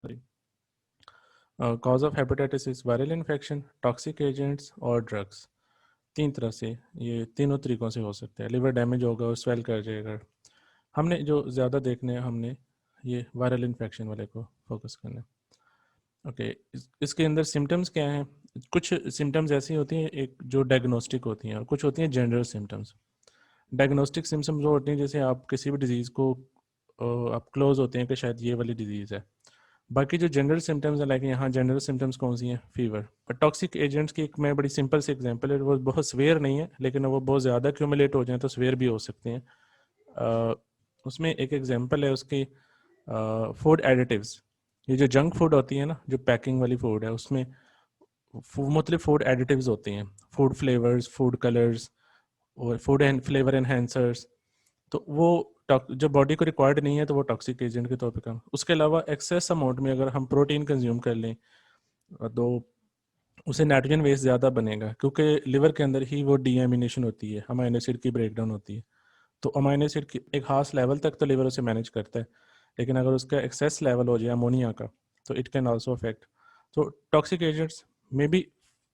Sorry, cause of hepatitis is viral infection, toxic agents और drugs. तीन तरह से, ये तीनों तरीक़ों से हो सकता है। लिवर डैमेज होगा और स्वेल कर जाएगा। हमने जो ज़्यादा देखने हैं, हमने ये वायरल इन्फेक्शन वाले को फोकस करना है। ओके, इसके अंदर सिम्टम्स क्या हैं? कुछ सिम्टम्स ऐसी होती हैं एक जो डायग्नोस्टिक होती हैं और कुछ होती हैं जनरल सिम्टम्स। डायग्नोस्टिक सिम्टम्स वो होती हैं जैसे आप किसी भी डिजीज़ को आप क्लोज होते हैं कि शायद ये वाली डिजीज़ है। बाकी जो जनरल सिम्टम्स हैं, लाइक यहाँ जनरल सिम्टम्स कौन सी हैं? फीवर। पर टॉक्सिक एजेंट्स की एक मैं बड़ी सिंपल सी एग्जांपल है, वो बहुत सवेयर नहीं है, लेकिन वो बहुत ज़्यादा क्यूमुलेट हो जाए तो सवेयर भी हो सकते हैं। उसमें एक एग्जांपल है उसकी, फूड एडिटिव्स। ये जो जंक फूड होती है ना, जो पैकिंग वाली फूड है, उसमें मुख्तलिफ फूड एडिटिव्स होते हैं, फूड फ्लेवर्स, फूड कलर्स और फूड फ्लेवर एनहेंसर्स। तो वो जो बॉडी को रिक्वायर्ड नहीं है तो वो टॉक्सिक एजेंट के तौर पे काम। उसके अलावा एक्सेस अमाउंट में अगर हम प्रोटीन कंज्यूम कर लें तो उसे नाइट्रोजन वेस्ट ज़्यादा बनेगा, क्योंकि लिवर के अंदर ही वो डीएमिनेशन होती है, अमाइनो एसिड की ब्रेकडाउन होती है। तो अमाइनो एसिड की एक खास लेवल तक तो लिवर उसे मैनेज करता है, लेकिन अगर उसका एक्सेस लेवल हो जाए अमोनिया का तो इट कैन ऑल्सो अफेक्ट। तो toxic agents may be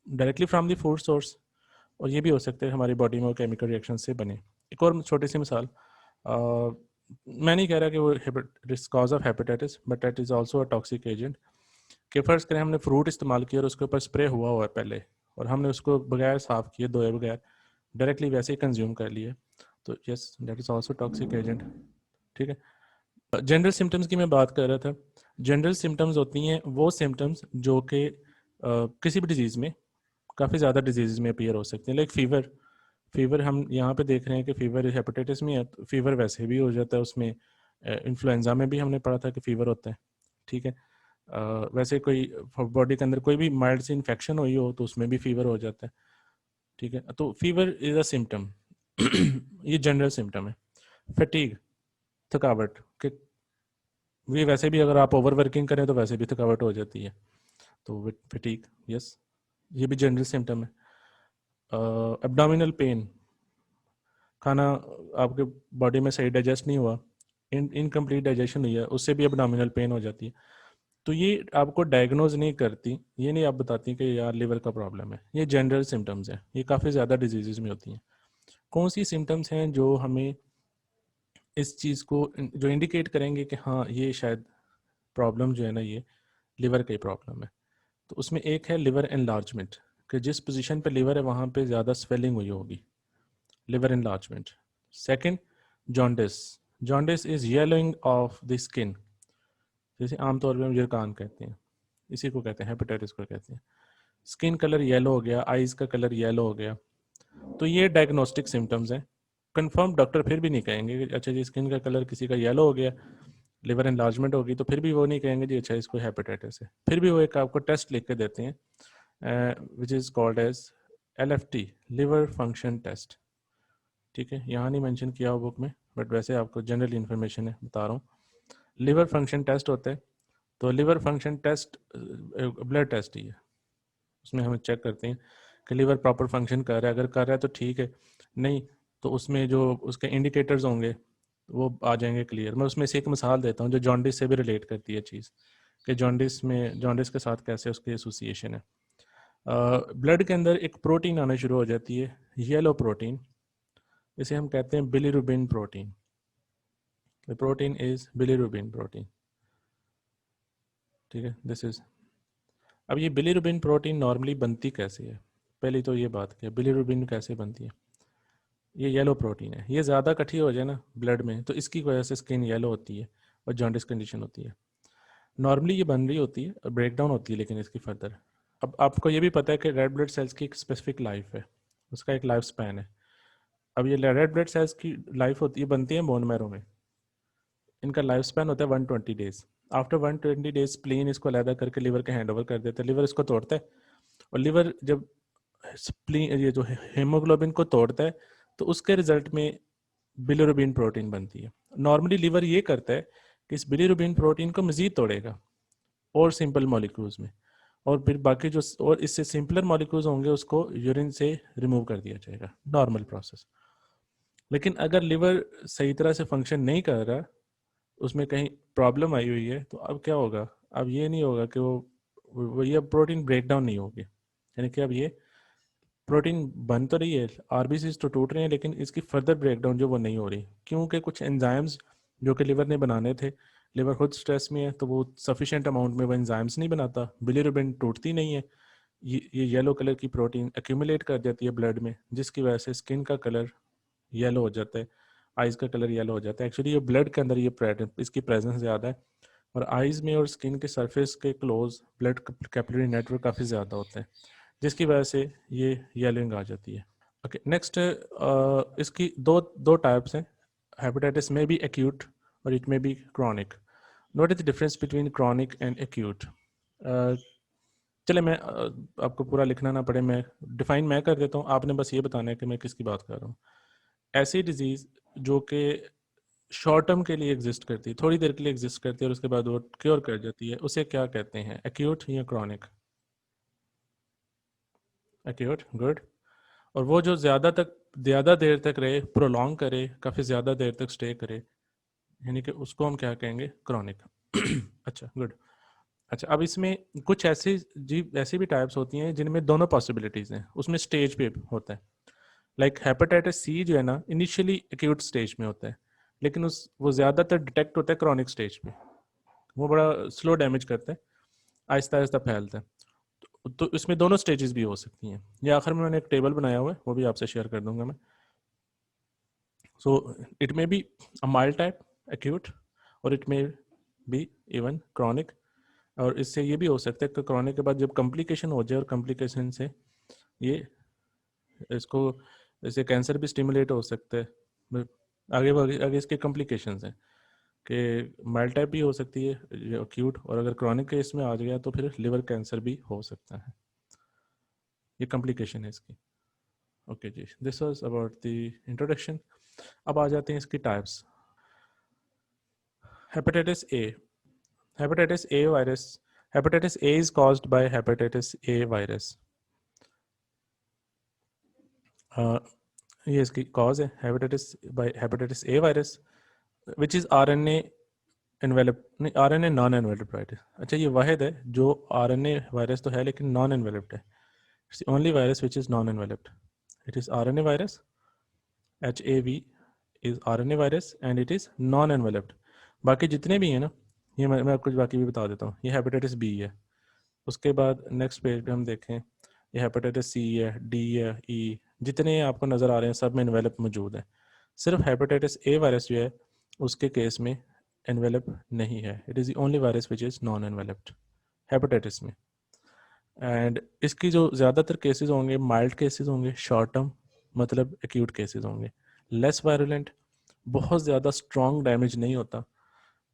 directly from the food source, और ये भी हो सकता है हमारी बॉडी में वो केमिकल रिएक्शन से बने। एक और छोटी सी मिसाल, मैं नहीं कह रहा कि वो cause of hepatitis, but that is also a toxic agent. कि फ़र्ज़ करें हमने फ्रूट इस्तेमाल किया और उसके ऊपर स्प्रे हुआ है पहले, और हमने उसको बगैर साफ़ किए, धोए बगैर डायरेक्टली वैसे ही कंज्यूम कर लिए, तो yes that is also toxic agent. ठीक है। जनरल सिम्टम्स की मैं बात कर रहा था। जनरल सिम्टम्स होती हैं वो सिम्टम्स जो कि किसी भी डिजीज़ में, काफ़ी ज़्यादा डिजीज़ में अपीयर हो सकते हैं। Like fever. फ़ीवर हम यहाँ पे देख रहे हैं कि फ़ीवर हेपेटाइटिस में है, तो फ़ीवर वैसे भी हो जाता है उसमें। इन्फ्लुएंजा में भी हमने पढ़ा था कि फ़ीवर होता है। ठीक है। वैसे कोई बॉडी के अंदर कोई भी माइल्ड सी इन्फेक्शन हुई हो तो उसमें भी फ़ीवर हो जाता है। ठीक है। तो फ़ीवर इज़ अ सिम्पटम। ये जनरल सिम्पटम है। फटीग, थकावट, कि ये वैसे भी अगर आप ओवर वर्किंग करें तो वैसे भी थकावट हो जाती है, तो फटीग, यस, ये भी जनरल सिम्पटम है। एब्डोमिनल पेन, खाना आपके बॉडी में सही डाइजेस्ट नहीं हुआ, इनकम्प्लीट डाइजेशन हुई है, उससे भी एब्डोमिनल पेन हो जाती है। तो ये आपको डायग्नोज नहीं करती, ये नहीं आप बताती कि यार लिवर का प्रॉब्लम है। ये जनरल सिम्टम्स हैं, ये काफ़ी ज़्यादा डिजीज़ में होती हैं। कौन सी सिम्टम्स हैं जो हमें इस चीज़ को जो इंडिकेट करेंगे कि हाँ ये शायद प्रॉब्लम जो है ना, ये लिवर की प्रॉब्लम है? तो उसमें एक है लिवर एनलार्जमेंट, कि जिस पोजीशन पे लिवर है वहाँ पे ज़्यादा स्वेलिंग हुई होगी, liver enlargement. Second, jaundice. Jaundice is yellowing of the skin, जैसे आमतौर पे हम यरकान कहते हैं, इसी को कहते हैं, हेपेटाइटिस को कहते हैं। स्किन कलर येलो हो गया, आइज़ का कलर येलो हो गया, तो ये डायग्नोस्टिक सिम्टम्स हैं। कंफर्म डॉक्टर फिर भी नहीं कहेंगे कि अच्छा जी स्किन का कलर किसी का येलो हो गया, लिवर एनलार्जमेंट होगी, तो फिर भी वो नहीं कहेंगे जी अच्छा इसको हेपेटाइटिस है। फिर भी वो एक आपको टेस्ट लिख के देते हैं which is called as LFT, liver function test. ठीक है, यहाँ नहीं मेंशन किया हो बुक में, बट वैसे आपको जनरल इन्फॉर्मेशन है, बता रहा हूँ। लिवर फंक्शन टेस्ट होता है। तो liver function test blood test ही है, उसमें हम चेक करते हैं कि लिवर प्रॉपर फंक्शन कर रहा है। अगर कर रहा है तो ठीक है, नहीं तो उसमें जो उसके इंडिकेटर्स होंगे वो आ जाएंगे क्लियर। मैं उसमें से एक मिसाल देता हूँ जो जॉन्डिस से भी रिलेट करती है चीज़, कि जॉन्डिस के साथ कैसे उसकी एसोसिएशन है। ब्लड के अंदर एक प्रोटीन आना शुरू हो जाती है, येलो प्रोटीन, इसे हम कहते हैं bilirubin protein. The protein is bilirubin protein. ठीक है, दिस इज। अब ये बिलीरुबिन प्रोटीन नॉर्मली बनती कैसे है? पहली तो ये बात कि बिलीरुबिन कैसे बनती है। ये येलो प्रोटीन है, ये ज़्यादा इकट्ठी हो जाए ना ब्लड में तो इसकी वजह से स्किन येलो होती है और जॉन्डिस कंडीशन होती है। नॉर्मली ये बन रही होती है, ब्रेकडाउन होती है लेकिन इसकी फर्दर। अब आपको ये भी पता है कि रेड ब्लड सेल्स की एक स्पेसिफिक लाइफ है, उसका एक लाइफ स्पैन है। अब ये रेड ब्लड सेल्स की लाइफ होती है, बनती है बोन मैरो में, इनका लाइफ स्पैन होता है 120 डेज। आफ्टर 120 डेज स्प्लीन इसको अलहदा करके लिवर के हैंड ओवर कर देता है, लिवर इसको तोड़ता है। और लिवर जब स्प्लीन ये जो हेमोग्लोबिन को तोड़ता है तो उसके रिजल्ट में बिलिरुबिन प्रोटीन बनती है। नॉर्मली लिवर ये करता है कि इस बिलिरुबिन प्रोटीन को मजीद तोड़ेगा और सिंपल मॉलिक्यूल्स में, और फिर बाकी जो और इससे सिंपलर मॉलिक्यूल्स होंगे उसको यूरिन से रिमूव कर दिया जाएगा, नॉर्मल प्रोसेस। लेकिन अगर लिवर सही तरह से फंक्शन नहीं कर रहा, उसमें कहीं प्रॉब्लम आई हुई है, तो अब क्या होगा? अब ये नहीं होगा कि वो ये प्रोटीन ब्रेक डाउन नहीं होगी, यानी कि अब ये प्रोटीन बन तो रही है, आरबीसीज तो टूट रहे हैं, लेकिन इसकी फर्दर ब्रेकडाउन जो वो नहीं हो रही, क्योंकि कुछ एंजाइम्स जो कि लिवर ने बनाने थे, लिवर खुद स्ट्रेस में है तो वो सफिशिएंट अमाउंट में वो एंजाइम्स नहीं बनाता, बिलीरुबिन टूटती नहीं है, ये येलो कलर की प्रोटीन एक्यूमुलेट कर जाती है ब्लड में, जिसकी वजह से स्किन का कलर येलो हो जाता है, आइज़ का कलर येलो हो जाता है। एक्चुअली ये ब्लड के अंदर ये इसकी प्रेजेंस ज़्यादा है, और आइज़ में और स्किन के सरफेस के क्लोज ब्लड कैपिलरी नेटवर्क काफ़ी ज़्यादा होते हैं, जिसकी वजह से ये येलोइंग आ जाती है। ओके, नेक्स्ट इसकी दो दो टाइप्स हैं, हेपेटाइटिस में भी एक्यूट और it may be chronic. Note is the difference between chronic and acute. चले मैं आपको पूरा लिखना ना पड़े, मैं डिफाइन मैं कर देता हूँ, आपने बस ये बताना है कि मैं किसकी बात कर रहा हूँ। ऐसी डिजीज़ जो कि शॉर्ट टर्म के लिए एग्जिस्ट करती है, थोड़ी देर के लिए एग्जिस्ट करती है और उसके बाद वो क्योर कर जाती है, उसे क्या कहते हैं, एक्यूट या क्रॉनिक? Acute, good. और वो जो ज़्यादा देर तक रहे, प्रोलॉन्ग करे, काफ़ी ज़्यादा देर तक स्टे करे, यानी कि उसको हम क्या कहेंगे, क्रॉनिक। अच्छा, गुड। अच्छा, अब इसमें कुछ ऐसी भी टाइप्स होती हैं जिनमें दोनों पॉसिबिलिटीज़ हैं, उसमें स्टेज पे होता है। लाइक हेपेटाइटिस सी जो है ना, इनिशियली एक्यूट स्टेज में होता है, लेकिन वो ज़्यादातर डिटेक्ट होता है क्रॉनिक स्टेज पे, वो बड़ा स्लो डैमेज करता है, आहिस्ता आहिस्ता फैलता है। तो इसमें दोनों स्टेजेस भी हो सकती हैं। ये आखिर में मैंने एक टेबल बनाया हुआ है, वो भी आपसे शेयर कर दूंगा मैं। So it may be a mild type acute, और it may be even chronic. और इससे ये भी हो सकता है कि क्रॉनिक के बाद जब कॉम्प्लिकेशन हो जाए और कॉम्प्लिकेशन से ये इसको जैसे कैंसर भी स्टिमुलेट हो सकता है, आगे आगे आगे इसके कॉम्प्लिकेशंस हैं कि माइल्ड टाइप भी हो सकती है एक्यूट, और अगर क्रॉनिक केस में आ गया तो फिर लिवर कैंसर भी हो सकता है, ये कॉम्प्लिकेशन है इसकी। ओके जी, this was about the introduction. अब आ जाते हैं इसकी types. Hepatitis A, hepatitis A virus, hepatitis A is caused by hepatitis A virus. ये इसकी कॉज है, hepatitis by hepatitis A virus which is RNA envelope, नहीं आरएनए नॉन एनवेलप्ड वायरस। अच्छा, ये वाहिद है जो आरएनए वायरस तो है लेकिन नॉन एनवेलप्ड है, it's the only virus which is non enveloped. It is RNA virus, HAV is RNA virus and it is non enveloped. बाकी जितने भी हैं ना, ये मैं आपको बाकी भी बता देता हूँ। ये हेपेटाइटिस बी है, उसके बाद नेक्स्ट पेज पे हम देखें, ये हेपेटाइटिस सी है, डी है, ई, जितने आपको नज़र आ रहे हैं सब में एनवेलप मौजूद है। सिर्फ हेपेटाइटिस ए वायरस जो है उसके केस में एनवेलप नहीं है, it is the only virus which is non enveloped hepatitis में। एंड इसकी जो ज़्यादातर केसेस होंगे माइल्ड केसेस होंगे, शॉर्ट टर्म मतलब एक्यूट केसेस होंगे, लेस वायरुलेंट, बहुत ज़्यादा स्ट्रॉन्ग डैमेज नहीं होता,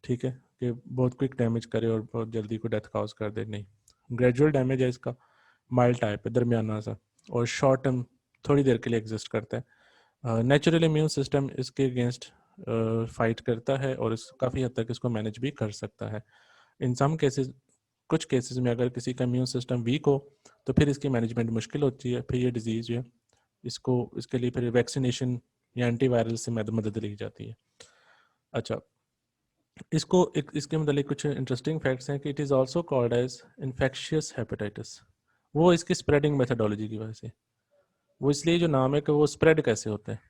ठीक है, कि बहुत क्विक डैमेज करे और बहुत जल्दी को डेथ काज कर दे, नहीं, ग्रेजुअल डैमेज है इसका, माइल्ड टाइप है, दरमियाना सा, और शॉर्ट टर्म थोड़ी देर के लिए एग्जिस्ट करता है। नेचुरल इम्यून सिस्टम इसके अगेंस्ट फाइट करता है और इस काफ़ी हद तक इसको मैनेज भी कर सकता है। इन सम केसेस, कुछ केसेस में अगर किसी का इम्यून सिस्टम वीक हो तो फिर इसकी मैनेजमेंट मुश्किल होती है, फिर ये डिजीज़ जो है इसको इसके लिए फिर वैक्सीनेशन या एंटीवायरल से मदद ली जाती है। अच्छा, इसको इसके मतलब कुछ इंटरेस्टिंग फैक्ट्स हैं कि it is also called as infectious hepatitis. वो इसकी स्प्रेडिंग मेथडोलॉजी की वजह से, वो इसलिए जो नाम है कि वो स्प्रेड कैसे होता है।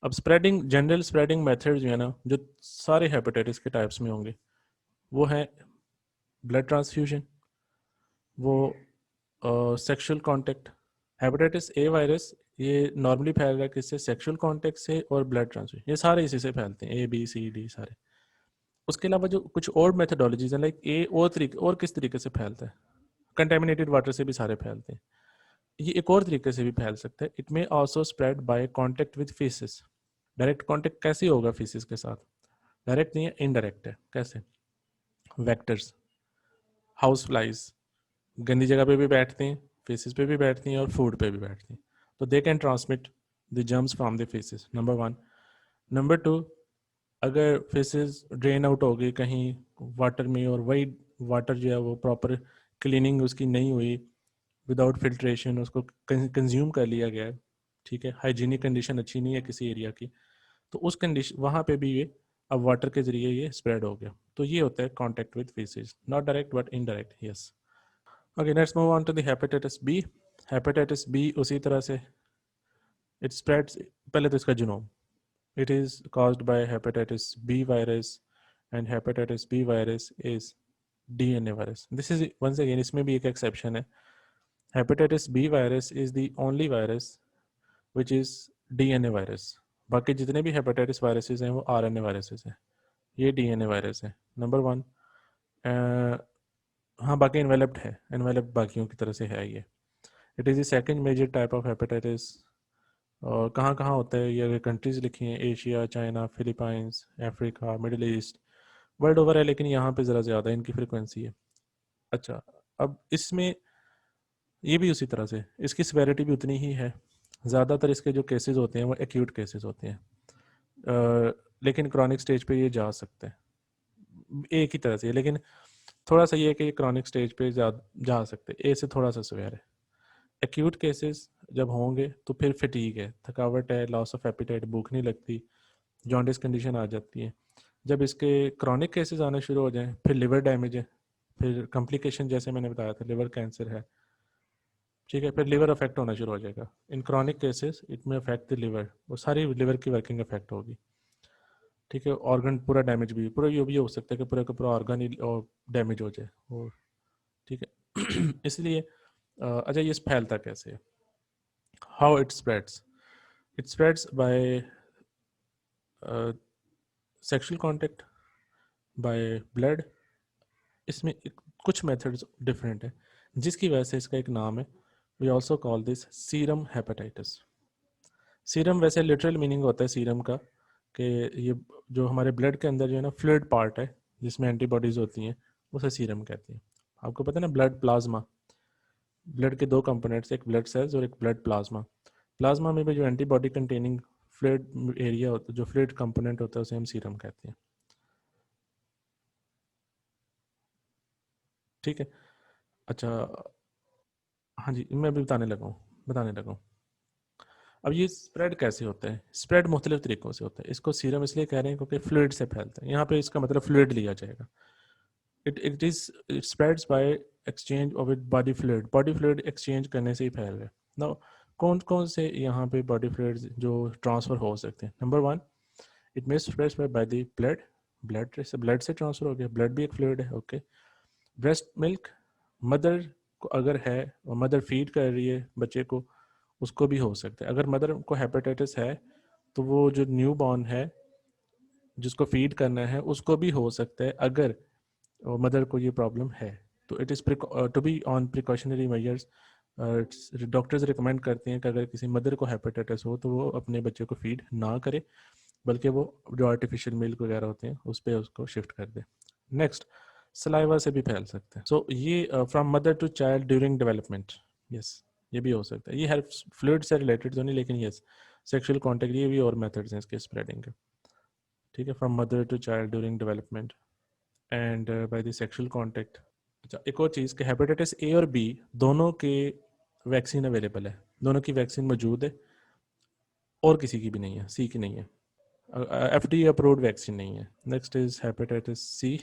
अब स्प्रेडिंग, जनरल स्प्रेडिंग मेथड जो है ना, जो सारे हेपेटाइटिस के टाइप्स में होंगे, वो है ब्लड ट्रांसफ्यूजन, वो sexual contact. Hepatitis A virus ये नॉर्मली फैल रहा है किससे, सेक्सुअल कांटेक्ट से और ब्लड ट्रांसफ्यूजन, ये सारे इसी से फैलते हैं, ABCD सारे। उसके अलावा जो कुछ और मेथडोलॉजीज हैं, लाइक ए और तरीके, और किस तरीके से फैलता है, कंटेमिनेटेड वाटर से भी सारे फैलते हैं, ये एक और तरीके से भी फैल सकता है। It may also spread bye contact with faeces. Direct contact कैसे होगा फीसेस के साथ, डायरेक्ट नहीं है, इनडायरेक्ट है। कैसे, वेक्टर्स, हाउस फ्लाइज गंदी जगह पे भी बैठते हैं, फेसेस पे भी बैठती हैं और फूड पे भी बैठती हैं, तो they can transmit the germs from the faces, number 1। Number 2, अगर फेसेस ड्रेन आउट हो गई कहीं वाटर में और वही वाटर जो है वो प्रॉपर क्लीनिंग उसकी नहीं हुई, विदाउट फिल्ट्रेशन उसको कंज्यूम कर लिया गया, ठीक है, हाइजीनिक कंडीशन अच्छी नहीं है किसी एरिया की, तो उस कंडीशन वहाँ पे भी ये अब वाटर के ज़रिए ये स्प्रेड हो गया। तो ये होता है contact with faeces, not direct but indirect, yes. Okay, let's move on to the hepatitis B. Hepatitis B उसी तरह से इट स्प्रेड्स, पहले तो इसका genome, it is caused by hepatitis B virus, and hepatitis B virus is DNA virus. This is once again, इसमें भी एक exception है। Hepatitis B virus is the only virus which is DNA virus. बाकी जितने भी hepatitis viruses हैं वो RNA viruses हैं, ये DNA virus है। Number one. हाँ, बाकी enveloped है, enveloped बाकियों की तरह से है ये। It is the second major type of hepatitis। और कहाँ कहाँ होता है ये कंट्रीज़ लिखी हैं, Asia, China, Philippines, Africa, middle east, world over है, लेकिन यहाँ पे ज़रा ज़्यादा इनकी फ्रिक्वेंसी है। अच्छा, अब इसमें ये भी उसी तरह से इसकी सिवेरिटी भी उतनी ही है। ज़्यादातर इसके जो केसेस होते हैं वो एक्यूट केसेस होते हैं, लेकिन क्रॉनिक स्टेज पे ये जा सकते हैं एक ही तरह से, लेकिन थोड़ा सा ये है कि क्रॉनिक स्टेज पे जा सकते हैं, ए से थोड़ा सा सिवियर है। एक्यूट केसेस जब होंगे तो फिर फटीग है, थकावट है, लॉस ऑफ एपिटाइट, भूख नहीं लगती, जॉन्डिस कंडीशन आ जाती है। जब इसके क्रॉनिक केसेस आने शुरू हो जाएं, फिर लिवर डैमेज है, फिर कॉम्प्लिकेशन जैसे मैंने बताया था लिवर कैंसर है, ठीक है, फिर लिवर अफेक्ट होना शुरू हो जाएगा। इन क्रॉनिक केसेस इट में अफेक्ट द लिवर, वो सारी लिवर की वर्किंग अफेक्ट होगी, ठीक है। ऑर्गन पूरा डैमेज भी, पूरा ये भी हो सकता है कि पूरा का पूरा ऑर्गन ही डैमेज हो जाए, और ठीक है। इसलिए अच्छा, ये फैलता कैसे है, how it spreads by sexual contact, by blood. इसमें कुछ मेथड्स डिफरेंट है, जिसकी वजह से इसका एक नाम है। We also call this serum hepatitis. Serum वैसे लिटरल मीनिंग होता है सीरम का कि ये जो हमारे ब्लड के अंदर जो है ना फ्लूइड पार्ट है जिसमें एंटीबॉडीज़ होती हैं, उसे सीरम कहते हैं। आपको पता है ना, ब्लड प्लाज्मा, ब्लड के दो कंपोनेंट्स, एक ब्लड सेल्स और एक ब्लड प्लाज्मा। प्लाज्मा में भी जो एंटीबॉडी कंटेनिंग फ्लूइड एरिया होता है, जो फ्लूइड कंपोनेंट होता है, उसे हम सीरम कहते हैं, ठीक है। अच्छा, हाँ जी, मैं भी बताने लगा हूँ। अब ये स्प्रेड कैसे होता है, स्प्रेड मुख्तलिफ तरीक़ों से होता है। इसको सीरम इसलिए कह रहे हैं क्योंकि फ्लूइड से फैलता है, यहाँ पे इसका मतलब फ्लूइड लिया जाएगा। It spreads by exchange of it body fluid exchange करने से ही फैल रहा है ना। कौन कौन से यहाँ पे बॉडी फ्लूइड्स जो ट्रांसफ़र हो सकते हैं? Number one, it may spread by the blood, blood से ट्रांसफ़र हो गया, ब्लड भी एक फ्लूइड है, ओके। ब्रेस्ट मिल्क, मदर को अगर है और मदर फीड कर रही है बच्चे को, उसको भी हो सकता है। अगर मदर को हेपेटाइटिस है तो वो जो न्यू बॉर्न है जिसको फीड करना है उसको भी हो सकता है, अगर मदर को ये प्रॉब्लम है। तो it is to be on precautionary measures. Doctors recommend करते हैं कि अगर किसी मदर को हेपेटाइटिस हो तो वो अपने बच्चे को फीड ना करे, बल्कि वो जो आर्टिफिशियल मिल्क वगैरह होते हैं उस पर उसको शिफ्ट कर दे। नेक्स्ट, सलाइवा से भी फैल सकते हैं। सो ये from mother to child during development, yes, ये भी हो सकता है। ये हेल्प फ्लूइड से रिलेटेड तो नहीं, लेकिन यस, सेक्सुअल कॉन्टैक्ट, ये भी और मेथड्स हैं इसके स्प्रेडिंग के, ठीक है, from mother to child during development and by the sexual contact. अच्छा, एक और चीज़ कि हेपेटाइटिस ए और बी दोनों के वैक्सीन अवेलेबल है, दोनों की वैक्सीन मौजूद है, और किसी की भी नहीं है, सी की नहीं है, FDA अप्रूव्ड वैक्सीन नहीं है। Next is hepatitis C,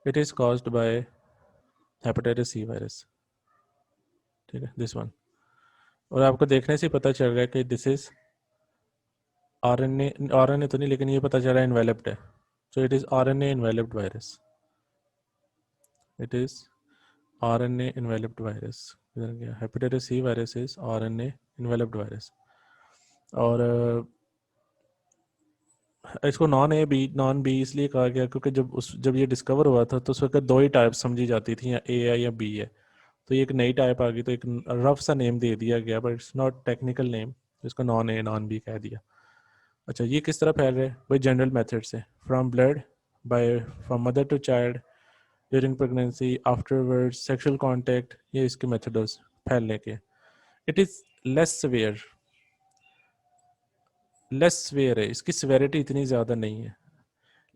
it is caused by hepatitis C virus, ठीक है, दिस वन। और आपको देखने से पता चल रहा है कि दिस इज RNA तो नहीं, लेकिन ये पता चल रहा है इन्वेलप्ड है। So it is RNA enveloped virus, it is RNA enveloped virus. Hepatitis C virus is RNA enveloped virus. और इसको नॉन बी इसलिए कहा गया क्योंकि जब ये डिस्कवर हुआ था तो उस वक्त दो ही टाइप समझी जाती थी, या ए है या बी है। तो ये एक नई टाइप आ गई, तो एक रफ सा नेम दे दिया गया, but it's not technical name, इसको नॉन ए नॉन बी कह दिया। अच्छा, ये किस तरह फैल रहा है भाई? जनरल मेथड से, from blood, by from mother to child, during pregnancy, afterward, sexual contact, ये इसके मेथड्स फैलने के। इट इज़ लेस सवेयर है, इसकी सवेरिटी इतनी ज़्यादा नहीं है,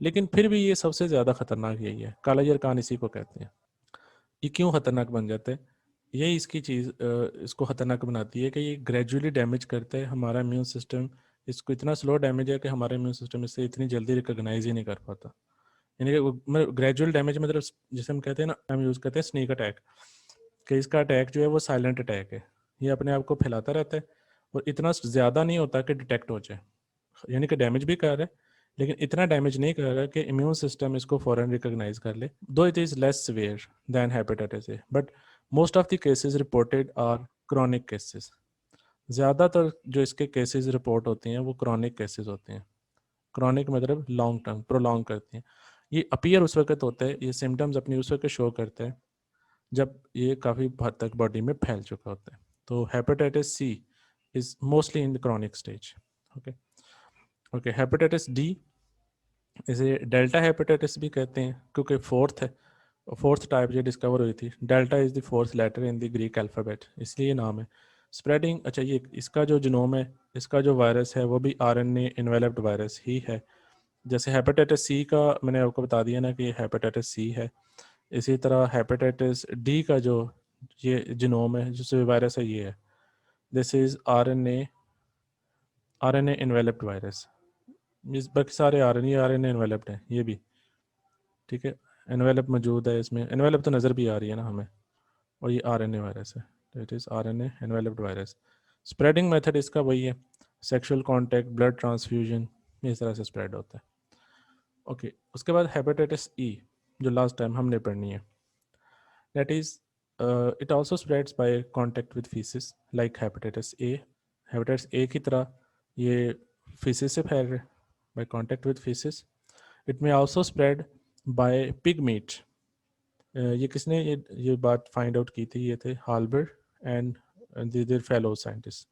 लेकिन फिर भी ये सबसे ज़्यादा ख़तरनाक यही है। काला जरकान इसी को कहते हैं। ये क्यों ख़तरनाक बन जाता है? यही इसकी चीज़ इसको ख़तरनाक बनाती है कि ये ग्रेजुअली डैमेज करता है हमारा इम्यून सिस्टम, इसको इतना स्लो डैमेज है कि हमारे इम्यून सिस्टम इससे इतनी जल्दी रिकॉग्नाइज ही नहीं कर पाता। यानी कि ग्रेजुअल डैमेज मतलब जैसे हम कहते हैं ना, हम यूज़ करते हैं स्नीक अटैक, कि इसका अटैक जो है वो साइलेंट अटैक है, ये अपने आप को फैलाता रहता है और इतना ज़्यादा नहीं होता कि डिटेक्ट हो जाए, यानी कि डैमेज भी कर रहा है लेकिन इतना डैमेज नहीं कर रहा कि इम्यून सिस्टम इसको फ़ौरन रिकॉग्नाइज कर ले। Though it is less severe than hepatitis A, but most of the cases reported are chronic cases. ज़्यादातर जो इसके केसेस रिपोर्ट होती हैं वो क्रॉनिक केसेस होते हैं। क्रॉनिक मतलब लॉन्ग टर्म, प्रोलॉन्ग करती हैं। ये अपीयर उस वक्त होता है, ये सिम्टम्स अपनी उस वक्त शो करते हैं जब ये काफ़ी हद तक बॉडी में फैल चुका होता है। तो hepatitis C is mostly in the chronic stage. Okay okay, hepatitis D, इसे डेल्टा हेपेटाइटिस भी कहते हैं क्योंकि फोर्थ टाइप ये डिस्कवर हुई थी। Delta is the fourth letter in the Greek alphabet, इसलिए ये नाम है। स्प्रेडिंग, अच्छा ये इसका जो जीनोम है, इसका जो वायरस है वो भी आरएनए इन्वेलप्ड वायरस ही है। जैसे हेपेटाइटिस सी का मैंने आपको बता दिया ना कि ये हेपेटाइटिस सी है, इसी तरह हेपेटाइटिस डी का जो ये जीनोम है जिससे वायरस है ये है, this is RNA enveloped virus. इस बाकी सारे आरएनए इन्वेलप्ड हैं, ये भी ठीक है, एनवेलप मौजूद है इसमें, एनवेलप तो नज़र भी आ रही है ना हमें, और ये आरएनए वायरस है, तो it is RNA enveloped virus. Spreading method इसका वही है, सेक्सुअल कांटेक्ट, ब्लड ट्रांसफ्यूजन, इस तरह से स्प्रेड होता है। ओके, उसके बाद हेपेटाइटिस ई जो लास्ट टाइम हमने पढ़नी है, that is it also spreads by contact with faeces like hepatitis A. Hepatitis A की तरह ये फीसिस से फैल रहा है, by contact with faeces. It may also spread by pig meat. ये किसने ये बात फाइंड आउट की थी, ये थे हाल्बर एंड देयर फेलो साइंटिस्ट,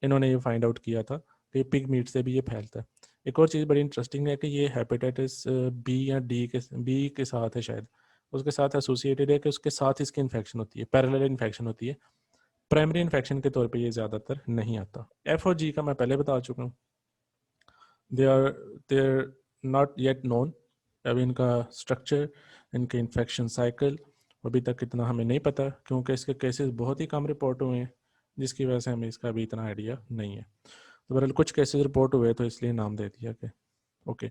इन्होंने ये फाइंड आउट किया था कि पिग मीट से भी ये फैलता है। एक और चीज़ बड़ी इंटरेस्टिंग है कि ये हेपेटाइटिस बी या बी के साथ है शायद, उसके साथ एसोसिएटेड है कि उसके साथ इसकी इन्फेक्शन होती है, पैरेलल इन्फेक्शन होती है, प्राइमरी इन्फेक्शन के तौर पे ये ज़्यादातर नहीं आता। एफ और जी का मैं पहले बता चुका हूँ, they are not yet known. अभी इनका स्ट्रक्चर, इनके इन्फेक्शन साइकिल अभी तक इतना हमें नहीं पता क्योंकि इसके केसेस बहुत ही कम रिपोर्ट हुए हैं, जिसकी वजह से हमें इसका अभी इतना आइडिया नहीं है। तो बहरहाल कुछ केसेस रिपोर्ट हुए तो इसलिए नाम दे दिया कि ओके।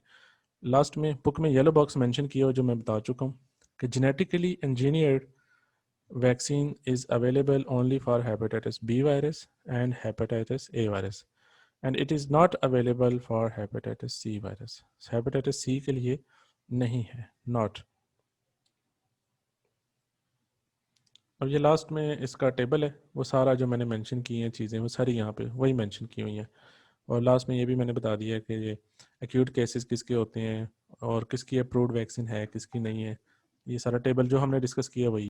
लास्ट में बुक में येलो बॉक्स मेंशन किया हो जो मैं बता चुका हूँ कि genetically engineered vaccine is available only for hepatitis B virus and hepatitis A virus and it is not available for hepatitis C virus. Hepatitis C के लिए नहीं है, नॉट। अब ये लास्ट में इसका टेबल है, वो सारा जो मैंने मेंशन की हैं चीज़ें वो सारी यहाँ पे वही मेंशन की हुई हैं, और लास्ट में ये भी मैंने बता दिया है कि ये एक्यूट केसेस किसके होते हैं और किसकी अप्रूव्ड वैक्सीन है किसकी नहीं है। ये सारा टेबल जो हमने डिस्कस किया वही